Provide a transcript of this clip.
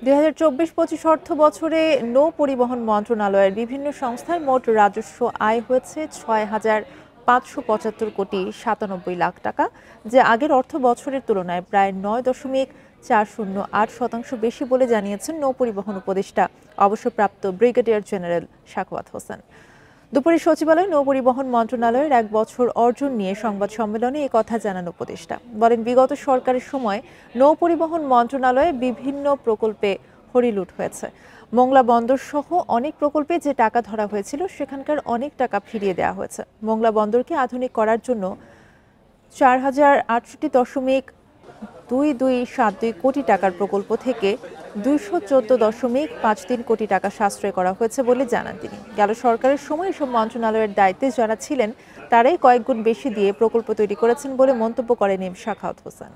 ২০২৪-২৫ অর্থ বছরে নৌ পরিবহন মন্ত্রণালয়ের বিভিন্ন সংস্থার মোট রাজস্ব আয় হয়েছে ৬,৫৭৫ কোটি ৯৭ লাখ টাকা, যা আগের অর্থ বছরের তুলনায় প্রায় ৯.৪০৮% বেশি বলে জানিয়েছেন নৌ পরিবহন উপদেষ্টা অবসরপ্রাপ্ত ব্রিগেডিয়ার জেনারেল সাখাওয়াত হোসেন। দুপুরে সচিবালয়ে নৌ পরিবহন মন্ত্রণালয়ের ১ বছর অর্জন নিয়ে সংবাদ সম্মেলনে এ কথা জানান উপদেষ্টা। বলেন, বিগত সরকারের সময় নৌ পরিবহন মন্ত্রণালয়ে বিভিন্ন প্রকল্পে হরিলুট হয়েছে। মোংলা বন্দর সহ অনেক প্রকল্পে যে টাকা ধরা হয়েছিল সেখানকার অনেক টাকা ফিরিয়ে দেওয়া হয়েছে। মোংলা বন্দরকে আধুনিক করার জন্য ৪,০৬৮.2272 কোটি টাকার প্রকল্প থেকে ২১৪.53 কোটি টাকা সাশ্রয় করা হয়েছে বলে জানান তিনি। গেল সরকারের সময় এসব মন্ত্রণালয়ের দায়িত্বে যারা ছিলেন তারাই কয়েক গুণ বেশি দিয়ে প্রকল্প তৈরি করেছেন বলে মন্তব্য করেন এম সাখাওয়াত হোসেন।